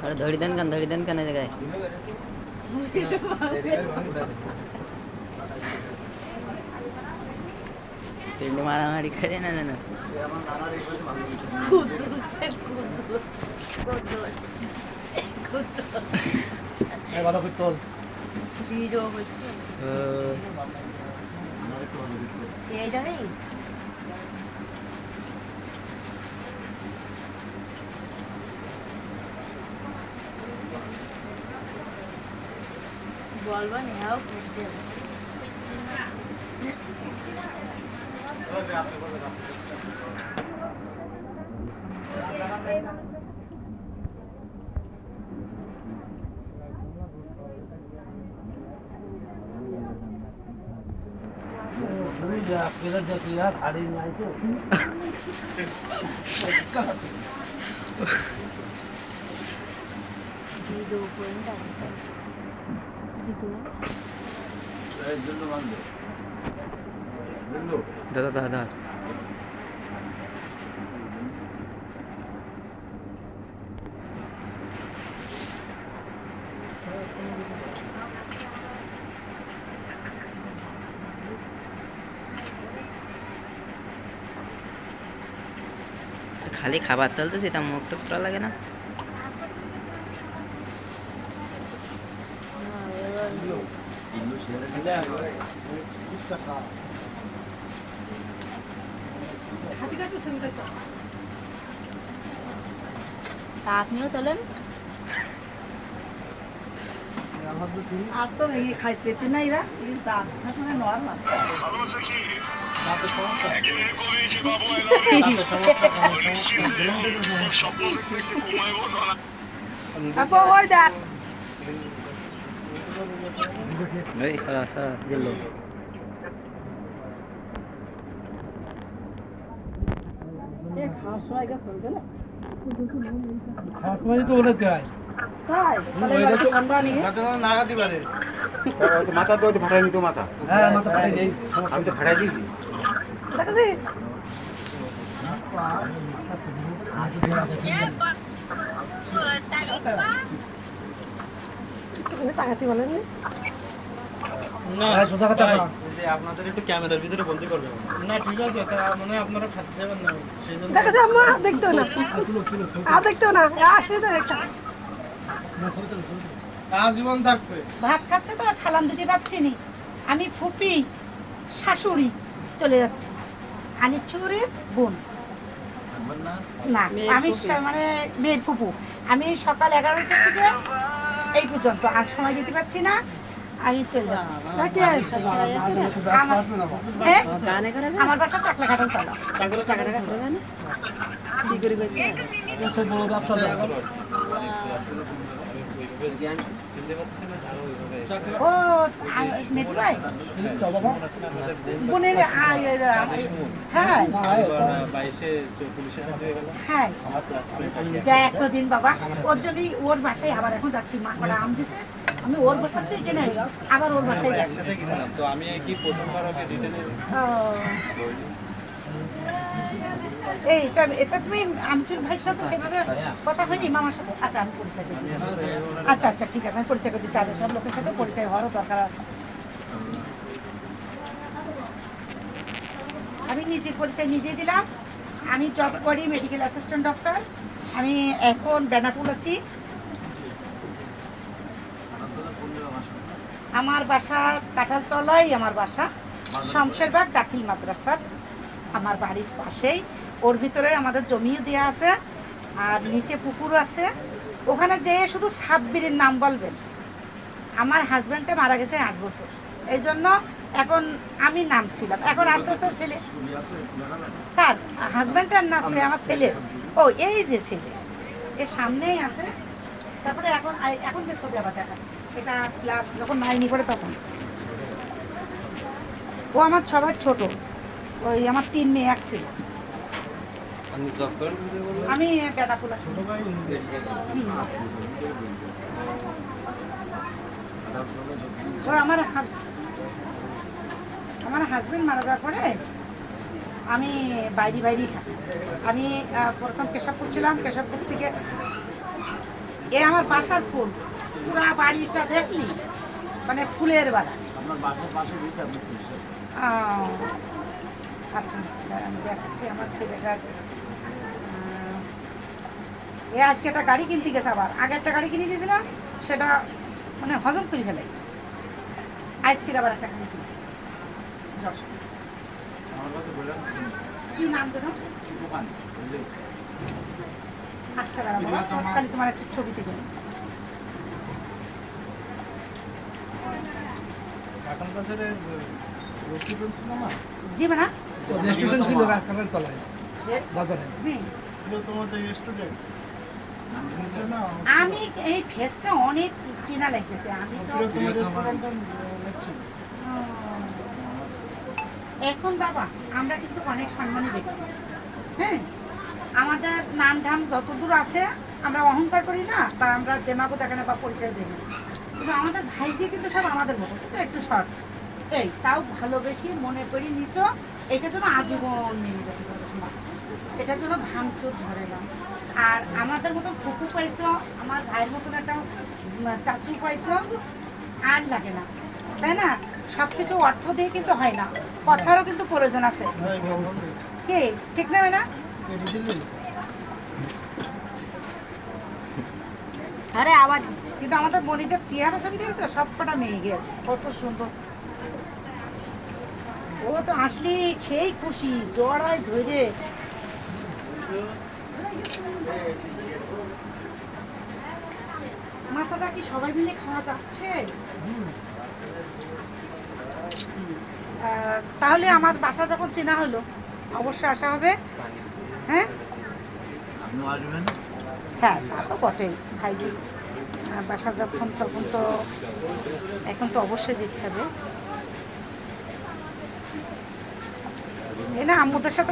धड़ी देन कन जगह तिंडी मारामारी करे ना ना বলবা না হাও दादा दादा खाली खाबार तलते সেটা মুখ টুক করা লাগে না আপনিও তোলেন আজ তো এই খাইতে না এরা মানে নরমাল আপু ওই দেখ এই হ্যাঁ হ্যাঁ গেল খাওয়ার সময় গেছে বলতে না খাওয়ার সময় তো ওটা যায় তাই ঠান্ডা নিয়ে নাগাতে পারে মাথা তো ফাটাই নিত মাথা হ্যাঁ মাথা ফাটাই দেই আমি তো ফাটাই দিয়েছি দেখা দে তাকাতে বলেন না সোজা কথা না আপনাদের একটু ক্যামেরার ভিতরে বন্দি করবেন না ঠিক আছে তা মানে আপনারা খাতে যাবেন না সেইজন্য দেখা দে আম্মা দেখতো না দেখতো না আসে তো দেখতা আজীবন থাকবে ভাত খাচ্ছে তো সালাম দিতে পারছি নি আমি ফুপি শাশুড়ি চলে যাচ্ছি আনি চুরির বোন না আমি মানে মেয়ের ফুপু আমি সকাল 11টা থেকে এই পর্যন্ত আর সময় দিতে পারছি না আমি চলে যাচ্ছি আমার বাসা চাকলা ঘাটাল তলা বড় ব্যবসা ও মেজু ভাই বোনের হ্যাঁ হ্যাঁ দেখো দিন বাবা ওর জন্যই ওর বাসায় আবার এখন যাচ্ছি মা কটা আম দিছে আমি ওর বাসার থেকে কিনে আবার ওর বাসায় যাচ্ছি তো আমি কি প্রথমবার ওকে রিটেনে এইটা এটা তুমি আনসুর ভাইয়ের সাথে সেভাবে কথা হয়নি মামার সাথে আচ্ছা আমি পরিচয় করে দিচ্ছি আচ্ছা আচ্ছা ঠিক আছে আমি পরিচয় করে দিচ্ছি আর সব লোকের সাথে পরিচয় হওয়ারও দরকার আছে আমি নিজের পরিচয় নিজেই দিলাম আমি জব করি মেডিকেল অ্যাসিস্ট্যান্ট ডক্টর আমি এখন বেনাপুল আছি আমার বাসা কাঁঠালতলায় আমার বাসা শমশেরবাগ দাখিল মাদ্রাসার আমার বাড়ির পাশেই ওর ভিতরে আমাদের জমিও দেওয়া আছে আর নিচে পুকুরও আছে ওখানে যেয়ে শুধু সাব্বিরের নাম বলবেন। আমার হাজব্যান্ডটা মারা গেছে 8 বছর, এই জন্য এখন আমি নাম ছিলাম। এখন আস্তে আস্তে ছেলে, কার হাজব্যান্ডের না ছেলে, আমার ছেলে। ও এই যে ছেলে এর সামনেই আছে। তারপরে এখন যে ছবি আবার দেখাচ্ছে, এটা ক্লাস যখন 9 পড়ে তখন। ও আমার সবার ছোট, ওই আমার 3 মেয়ে 1 ছিল। আমি বেদাফুল আছি। ও আমার হাজবেন্ড মারা যাওয়ার পরে আমি বাইরেই থাকি। আমি প্রথম কেশবপুর ছিলাম, কেশবপুর থেকে এ আমার বাসার ফুল, পুরা বাড়িটা দেখলি মানে ফুলের বাড়ি। আচ্ছা আমি দেখাচ্ছি আমার ছেলেটার। এ আজকে একটা গাড়ি কিনতে গেছে, আবার আগে একটা গাড়ি কিনে দিয়েছিলাম, সেটা মানে হজম করে ফেলে গেছে। আজকের আবার একটা গাড়ি কিনে দিয়েছে। কি নাম দেন? আচ্ছা দাঁড়া বাবা, তাহলে তোমার একটা ছবি থেকে জি মানে রেস্টুরেন্ট ছিল রাখারের তলায় বাজারে। তোমার যে রেস্টুরেন্ট আমি এই ফেসটা অনেক চেনা লাগতেছে। আমি তো তোমার রেস্টুরেন্টটা দেখছি। এখন বাবা আমরা কিন্তু অনেক সম্মানী ব্যক্তি, হ্যাঁ। আমাদের নাম ধাম যতদূর আছে আমরা অহংকার করি না, বা আমরা দেমাগো দেখে না বা পরিচয় দিই না, কিন্তু আমাদের ভাইজি কিন্তু সব আমাদের মতো, কিন্তু একটু শর্ট। এই তাও ভালোবেসে মনে করি নিছো, এটার জন্য আজীবন নেমে যাবে পড়াশোনা, এটার জন্য ভাঙচুর ঝরে না। আর আমাদের মতন ফুপু পাইছো, আমার ভাইয়ের মতন একটা চাচু পাইছো, আর লাগে না, তাই না? সব কিছু অর্থ দিয়ে কিন্তু হয় না, কথারও কিন্তু প্রয়োজন আছে। কে ঠিক না? হয় না? আরে আবার কিন্তু আমাদের বোনিটার চেহারা ছবি দেখেছো, সব কটা মেয়ে গিয়ে কত সুন্দর। ও তো আসলে সেই খুশি, জড়ায় ধরে। মাথাটা কি সবাই মিলে খাওয়া যাচ্ছে? তাহলে আমার বাসা যখন চেনা হলো, অবশ্যই আসা হবে। হ্যাঁ হ্যাঁ, তা তো বটেই। ভাইজি বাসা যখন, তখন তো এখন তো অবশ্যই যেতে হবে। এই না আম্মুদের সাথে